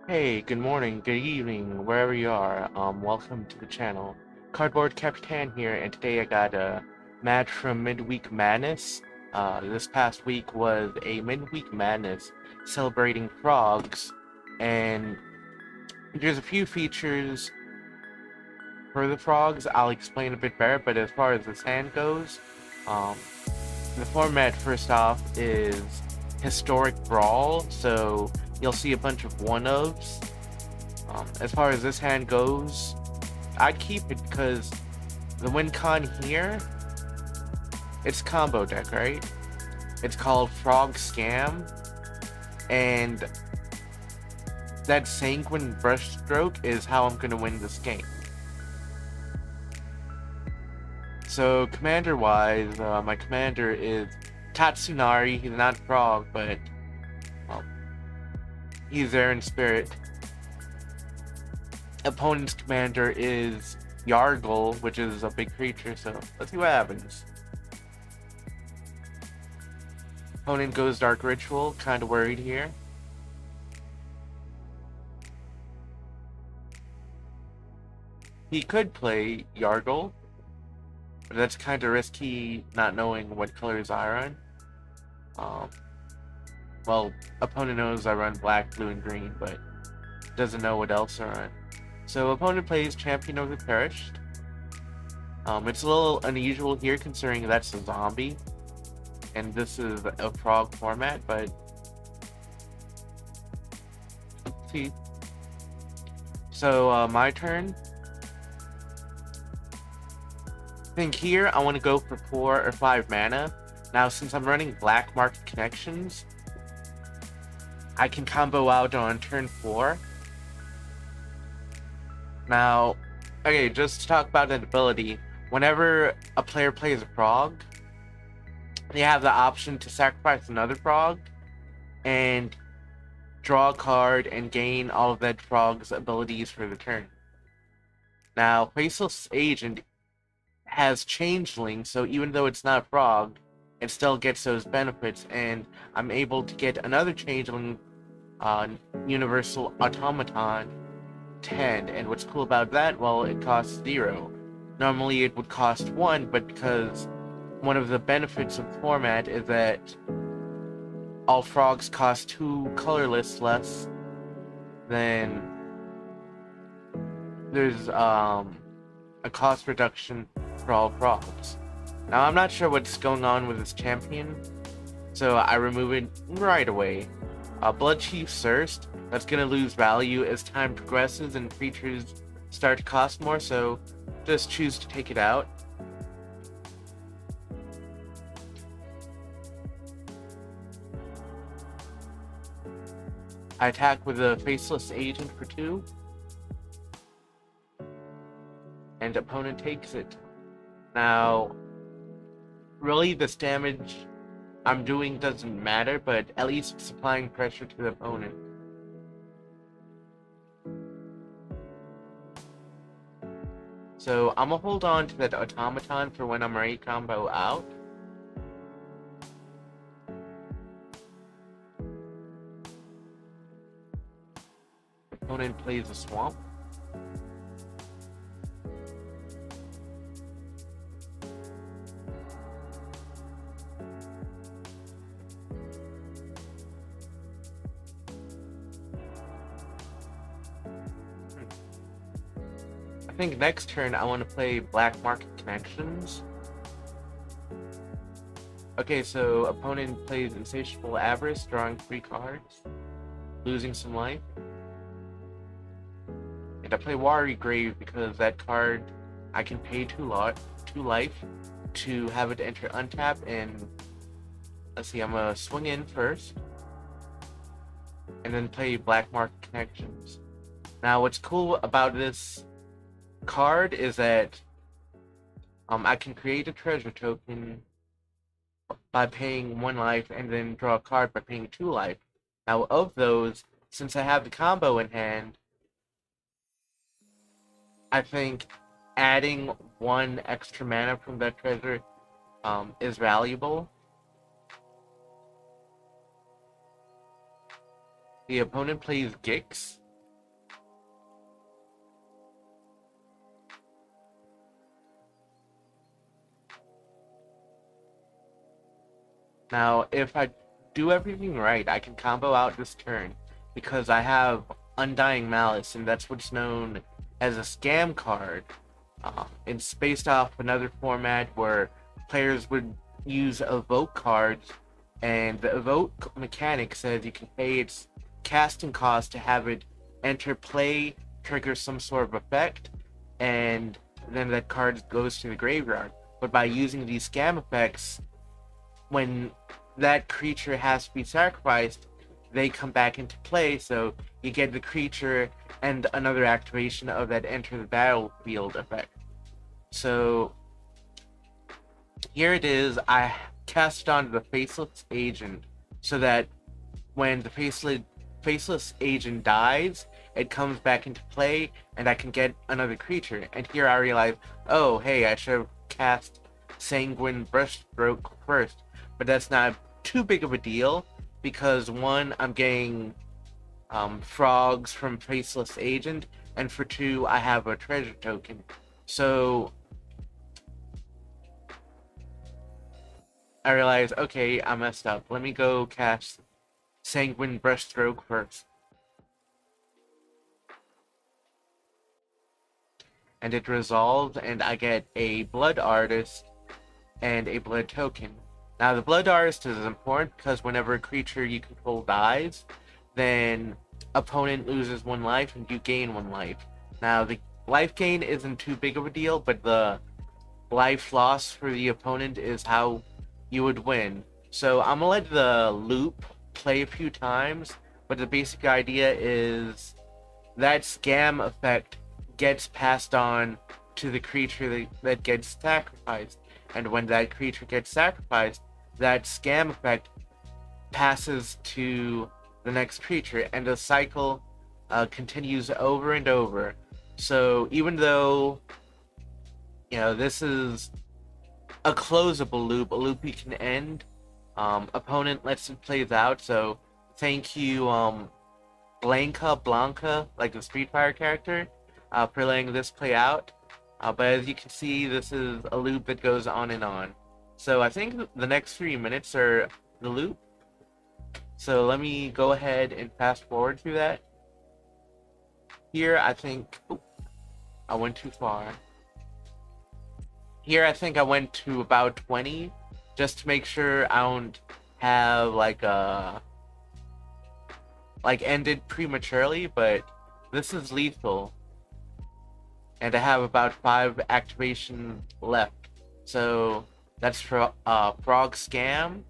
Hey, good morning, good evening, wherever you are. Welcome to the channel. Cardboard.Capitan here, and today I got a match from Midweek Madness. This past week was a Midweek Madness celebrating frogs, and there's a few features for the frogs I'll explain a bit better, but as far as this hand goes, um, the format first off is Historic Brawl, so you'll see a bunch of one-ofs. As far as this hand goes, I'd keep it because the win con here, it's combo deck, right? It's called Frog Scam, and that Sanguine Brushstroke is how I'm going to win this game. So commander-wise, my commander is Tatsunari. He's not Frog, but well, he's there in spirit. Opponent's commander is Yargle, which is a big creature, so let's see what happens. Opponent goes Dark Ritual, kinda worried here. He could play Yargle, but that's kinda risky not knowing what colors I run. Well, opponent knows I run black, blue, and green, but doesn't know what else I run. So opponent plays Champion of the Perished. It's a little unusual here considering that's a zombie, and this is a frog format, but let's see. So my turn. I think here I want to go for 4 or 5 mana. Now since I'm running Black Market Connections, I can combo out on turn 4. Now, okay, just to talk about an ability, whenever a player plays a frog, they have the option to sacrifice another frog and draw a card and gain all of that frog's abilities for the turn. Now, Faceless Agent has Changeling, so even though it's not a frog, it still gets those benefits, and I'm able to get another Changeling Universal Automaton 10, and what's cool about that, well, it costs 0. Normally it would cost 1, but because one of the benefits of the format is that all frogs cost 2 colorless less, then there's a cost reduction for all frogs. Now I'm not sure what's going on with this champion, so I remove it right away. Blood Chief Thirst, that's going to lose value as time progresses and creatures start to cost more, so just choose to take it out. I attack with a Faceless Agent for 2, and opponent takes it. Now, really this damage I'm doing doesn't matter, but at least it's applying pressure to the opponent. So I'm gonna hold on to that automaton for when I'm ready to combo out. Opponent plays a swamp. I think next turn I want to play Black Market Connections. Okay, so opponent plays Insatiable Avarice, drawing 3 cards, losing some life. And I play Watery Grave because that card I can pay 2 life to have it enter untap, and let's see, I'm gonna swing in first and then play Black Market Connections. Now what's cool about this card is that I can create a treasure token by paying 1 life and then draw a card by paying 2 life. Now of those, since I have the combo in hand, I think adding 1 extra mana from that treasure is valuable. The opponent plays Gix, Now, if I do everything right, I can combo out this turn because I have Undying Malice, and that's what's known as a scam card. It's based off another format where players would use evoke cards, and the evoke mechanic says you can pay its casting cost to have it enter play, trigger some sort of effect, and then that card goes to the graveyard. But by using these scam effects, when that creature has to be sacrificed, they come back into play, so you get the creature and another activation of that enter the battlefield effect. So here it is. I cast it onto the Faceless Agent so that when the Faceless Agent dies, it comes back into play and I can get another creature. And here I realize, oh, hey, I should have cast Sanguine Brushstroke first. But that's not too big of a deal because one, I'm getting frogs from Faceless Agent, and for two, I have a treasure token. So I realized, okay, I messed up. Let me go cast Sanguine Brushstroke first. And it resolves, and I get a Blood Artist and a Blood Token. Now, the Blood Artist is important because whenever a creature you control dies, then opponent loses 1 life and you gain 1 life. Now, the life gain isn't too big of a deal, but the life loss for the opponent is how you would win. So I'm gonna let the loop play a few times, but the basic idea is that scam effect gets passed on to the creature that gets sacrificed. And when that creature gets sacrificed, that scam effect passes to the next creature, and the cycle continues over and over. So even though, this is a closable loop, a loop you can end, opponent lets it plays out. So thank you, Blanca, like the Street Fighter character, for letting this play out. But as you can see, this is a loop that goes on and on. So I think the next 3 minutes are the loop. So let me go ahead and fast forward through that. Here, I think... I went too far. Here, I think I went to about 20, just to make sure I don't have, ended prematurely, but this is lethal. And I have about 5 activations left. So that's for Frog Scam.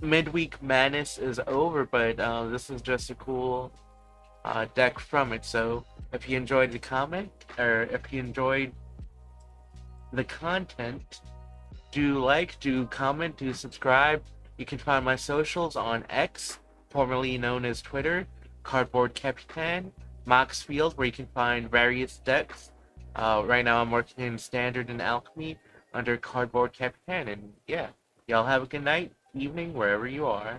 Midweek Madness is over, but this is just a cool deck from it. So if you enjoyed the comment, or if you enjoyed the content, do like, do comment, do subscribe. You can find my socials on X, formerly known as Twitter, Cardboard.Capitan, Moxfield, where you can find various decks. Right now I'm working in Standard and Alchemy under Cardboard.Capitan, and yeah, y'all have a good night, evening, wherever you are.